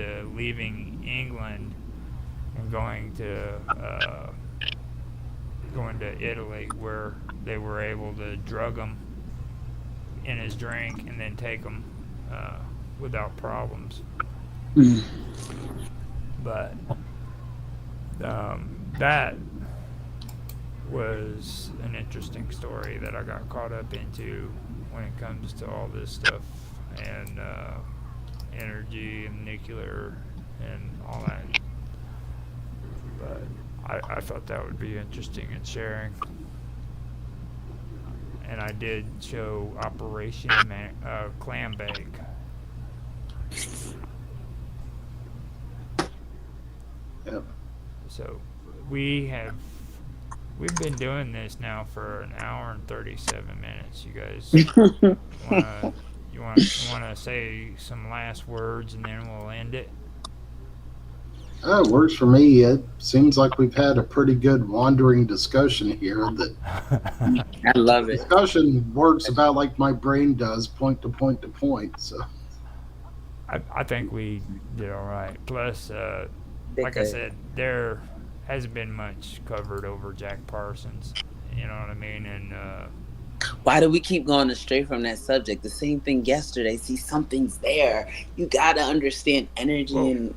into leaving England and going to Italy, where they were able to drug him in his drink and then take him without problems. But that was an interesting story that I got caught up into when it comes to all this stuff and energy and nuclear and all that. But I thought that would be interesting in sharing. And I did show Operation Clam Bake. Yep. So we've been doing this now for an hour and 37 minutes. You guys wanna wanna say some last words and then we'll end it? It works for me. It seems like we've had a pretty good wandering discussion here. That I love it. discussion works about like my brain does, point to point to point. So I think we did all right. Plus, They like I could. said, there hasn't been much covered over Jack Parsons. You know what I mean? And Why do we keep going astray from that subject? The same thing yesterday. See, something's there. You gotta understand energy, well, and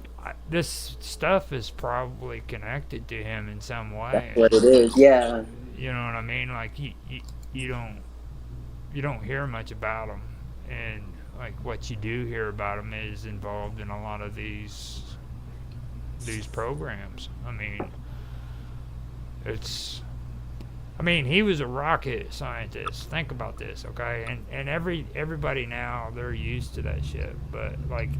this stuff is probably connected to him in some that's way. what it is. Yeah. You know what I mean? Like you don't hear much about him, and like what you do hear about him is involved in a lot of these programs. I mean, it's I mean, he was a rocket scientist. Think about this, okay? And everybody now, they're used to that shit, but like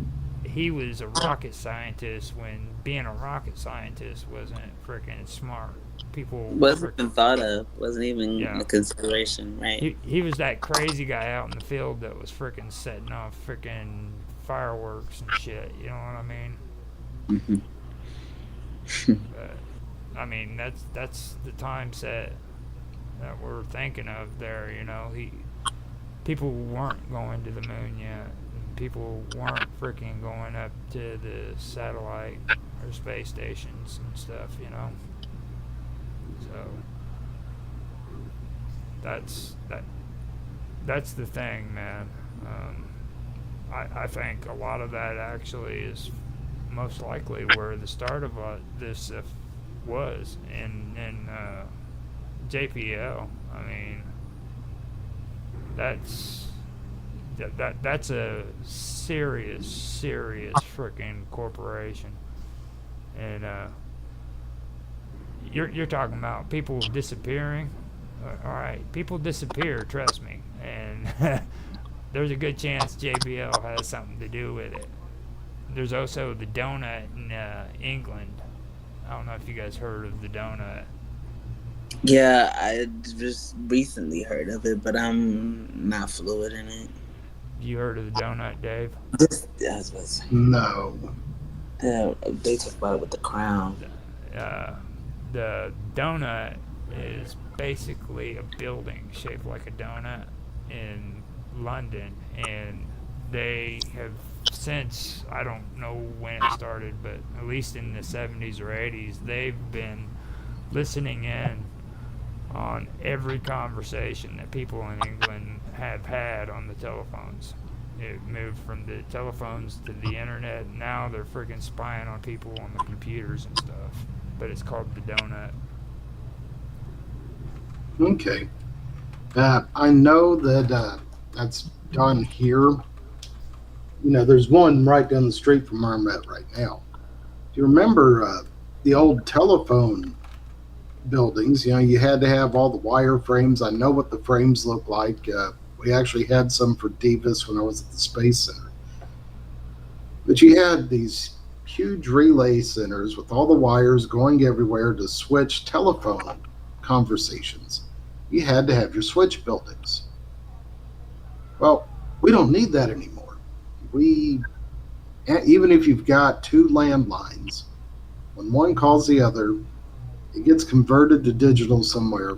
he was a rocket scientist when being a rocket scientist wasn't freaking smart. People Wasn't freaking even thought of. Wasn't even yeah. a consideration, right? He was that crazy guy out in the field that was freaking setting off freaking fireworks and shit. You know what I mean? Mhm. But, I mean, that's the time set that we're thinking of there. You know, people weren't going to the moon yet. People weren't freaking going up to the satellite or space stations and stuff. You know, so that's that. That's the thing, man. I think a lot of that actually is most likely where the start of this was in JPL. I mean, that's that's a serious freaking corporation, and you're talking about people disappearing. All right, people disappear. Trust me, and there's a good chance JBL has something to do with it. There's also the donut in England. I don't know if you guys heard of the donut. Yeah, I just recently heard of it, but I'm not fluid in it. You heard of the donut, Dave? Just that's what's no. they talk about it with the crown. Uh, the donut is basically a building shaped like a donut in London, and they have since, I don't know when it started, but at least in the 70s or 80s, they've been listening in on every conversation that people in England have had on the telephones. It moved from the telephones to the internet, and now they're freaking spying on people on the computers and stuff. But it's called the donut. Okay. I know that that's done here. There's one right down the street from where I'm at right now. Do you remember the old telephone buildings? You had to have all the wire frames. I know what the frames look like. We actually had some for Davis when I was at the Space Center. But you had these huge relay centers with all the wires going everywhere to switch telephone conversations. You had to have your switch buildings. Well, we don't need that anymore. We Even if you've got two landlines, when one calls the other, it gets converted to digital somewhere,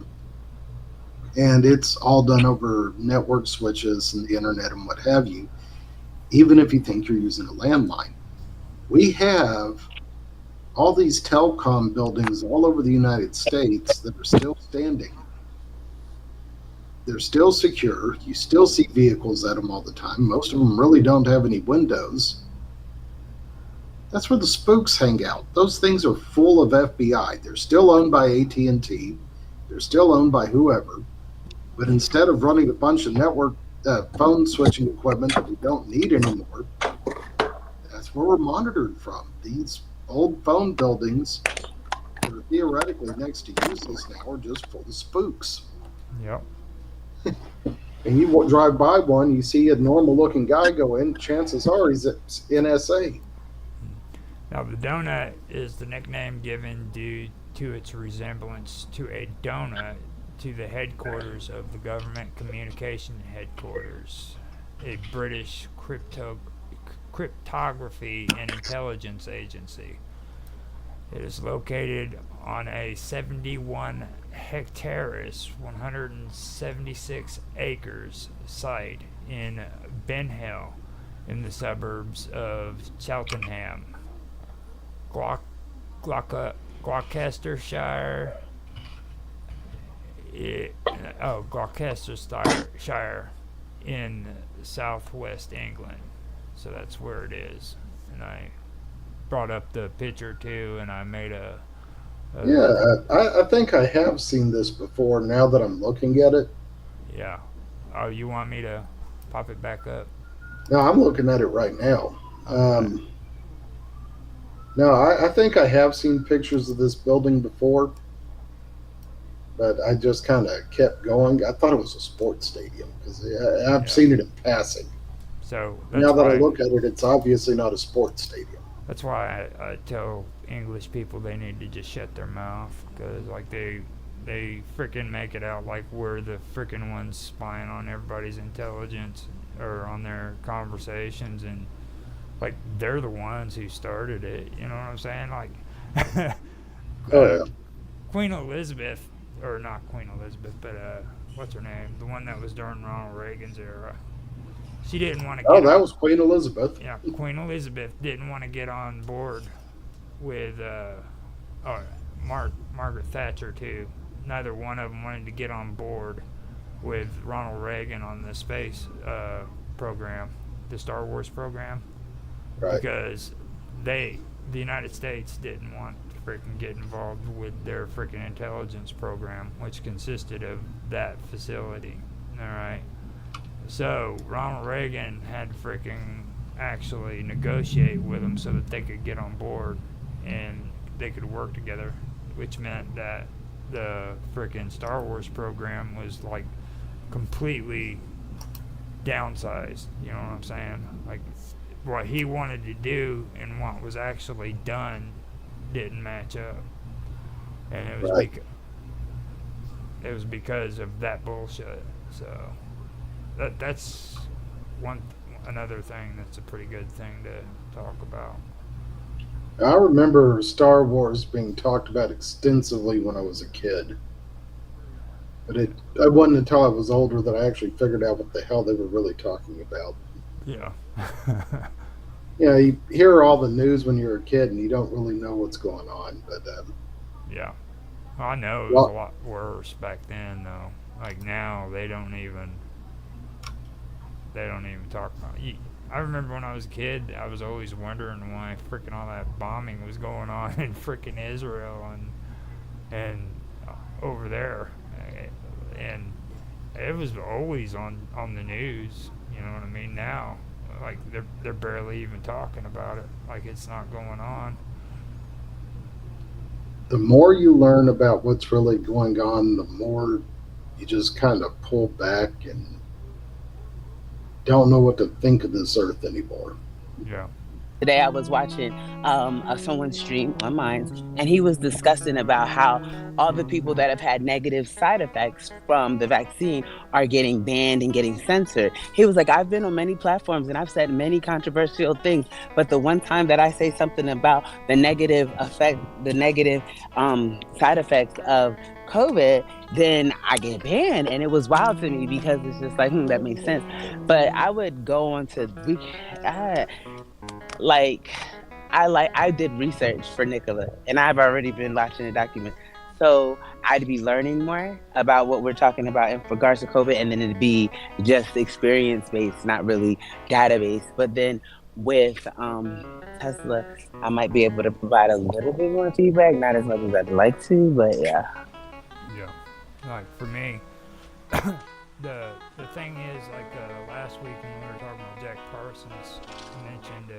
and it's all done over network switches and the internet and what have you, even if you think you're using a landline. We have all these telecom buildings all over the United States that are still standing. They're still secure. You still see vehicles at them all the time. Most of them really don't have any windows. That's where the spooks hang out. Those things are full of FBI. They're still owned by AT&T. They're still owned by whoever. But instead of running a bunch of network phone switching equipment that we don't need anymore, that's where we're monitored from. These old phone buildings that are theoretically next to useless now are just full of spooks. Yep. And you drive by one, you see a normal-looking guy go in, chances are he's at NSA. Now, the donut is the nickname given due to its resemblance to a donut to the headquarters of the Government Communication Headquarters, a British cryptography and intelligence agency. It is located on a 71 hectares, 176 acres site in Ben Hill in the suburbs of Cheltenham, Gloucestershire. Gloucestershire in southwest England. So that's where it is. And I brought up the picture too, and I made a I think I have seen this before now that I'm looking at it. yeah. Oh, you want me to pop it back up? No, I'm looking at it right now. No, I think I have seen pictures of this building before, but I just kind of kept going. I thought it was a sports stadium because I've seen it in passing. So Now that I look at it, it's obviously not a sports stadium. that's why I tell English people they need to just shut their mouth, because like they freaking make it out like we're the freaking ones spying on everybody's intelligence or on their conversations, and like they're the ones who started it. You know what I'm saying? Like Oh, yeah. Queen Elizabeth, or not Queen Elizabeth, but what's her name? The one that was during Ronald Reagan's era. She didn't want to get Oh, that was Queen Elizabeth. yeah, Queen Elizabeth didn't want to get on board with Margaret Thatcher too. Neither one of them wanted to get on board with Ronald Reagan on the space program, the Star Wars program, Right. because the United States didn't want to freaking get involved with their freaking intelligence program, which consisted of that facility. All right. So Ronald Reagan had to freaking actually negotiate with them so that they could get on board and they could work together, which meant that the freaking Star Wars program was like completely downsized. You know what I'm saying? Like what he wanted to do and what was actually done didn't match up, and it was Right. because of that bullshit. So that's another thing that's a pretty good thing to talk about. I remember Star Wars being talked about extensively when I was a kid. But it wasn't until I was older that I actually figured out what the hell they were really talking about. Yeah. You hear all the news when you're a kid and you don't really know what's going on. But Yeah. Well, I know it was a lot worse back then, though. Like now, they don't even talk about it. I remember when I was a kid, I was always wondering why freaking all that bombing was going on in freaking Israel and over there, and it was always on the news. You know what I mean? Now, like they're barely even talking about it. Like it's not going on. the more you learn about what's really going on, the more you just kind of pull back and don't know what to think of this earth anymore. Yeah. Today I was watching someone's stream on mine, and he was discussing about how all the people that have had negative side effects from the vaccine are getting banned and getting censored. He was like, I've been on many platforms and I've said many controversial things, but the one time that I say something about the negative effect, the negative side effects of COVID, then I get banned. And it was wild to me because it's just like, that makes sense. But I would go on to I did research for Nicola, and I've already been watching the document. So I'd be learning more about what we're talking about in regards to COVID, and then it'd be just experience based, not really database. But then with Tesla, I might be able to provide a little bit more feedback, not as much as I'd like to, but yeah. Yeah. Like for me, the thing is, like last week when we were talking about Jack Parsons, I mentioned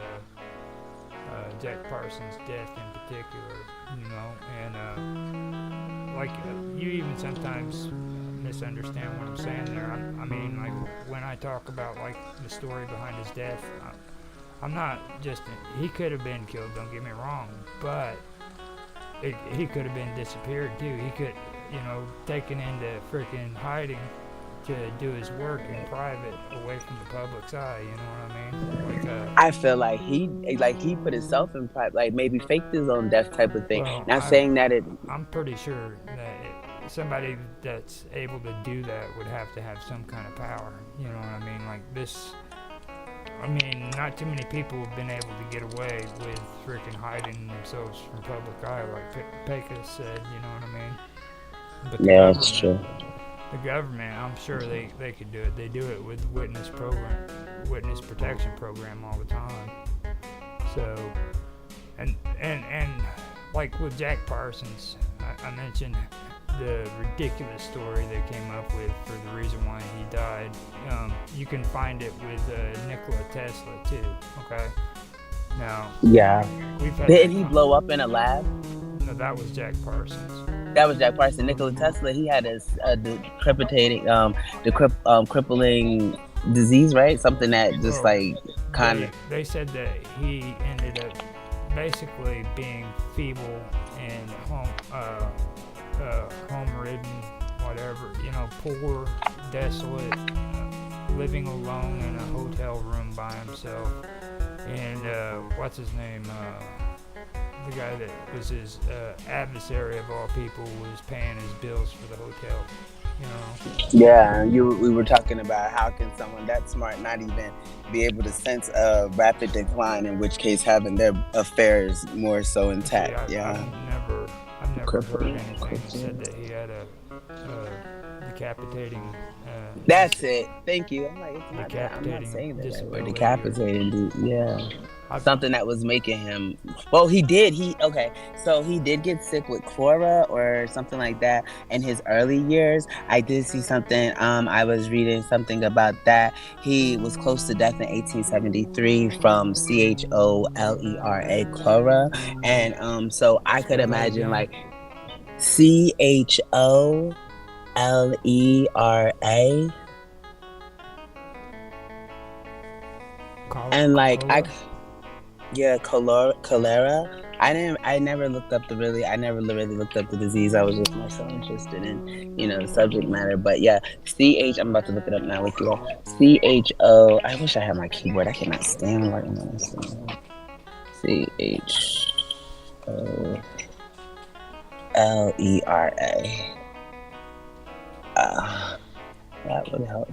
Jack Parsons' death in particular, you know, and like you even sometimes misunderstand what I'm saying there. I mean, like when I talk about like the story behind his death, I'm not just he could have been killed. Don't get me wrong, but he could have been disappeared too. He could, you know, taken into freaking hiding to do his work in private, away from the public's eye. You know what I mean? Like, I feel like he put himself in private, like maybe faked his own death type of thing. well, Not saying that it. I'm pretty sure that somebody that's able to do that would have to have some kind of power. You know what I mean? Like this. I mean, not too many people have been able to get away with freaking hiding themselves from public eye, like Pecos said. You know what I mean? But Yeah, that's true. the government, I'm sure they could do it. They do it with witness protection program all the time. So, and like with Jack Parsons, I mentioned the ridiculous story they came up with for the reason why he died. You can find it with Nikola Tesla too. Okay. Now, Yeah. we've had Didn't he blow up in a lab? No, that was Jack Parsons. That was Jack Parsons. Nikola Tesla, he had crippling disease, right? Something that just like kind of. They said that he ended up basically being feeble and home-ridden, whatever, you know, poor, desolate, living alone in a hotel room by himself. And what's his name? The guy that was his adversary of all people was paying his bills for the hotel. You know. Yeah, we were talking about how can someone that smart not even be able to sense a rapid decline, in which case having their affairs more so intact. See, I've never heard anything that said that he had a decapitating. That's it. Thank you. I'm like, it's not that. I'm not Decapitating saying that. Right word. disability. Decapitating, dude. Yeah. Something that was making him. Well, he did. So he did get sick with chlora or something like that in his early years. I did see something. I was reading something about that. He was close to death in 1873 from CHOLERA, chlora, and so I could imagine like CHOLERA. And like cholera. I never looked up I never really looked up the disease. I was just more so interested in, the subject matter. But yeah, I'm about to look it up now with you all. CHO. I wish I had my keyboard. I cannot stand writing on this thing. CHOLERA. That would help.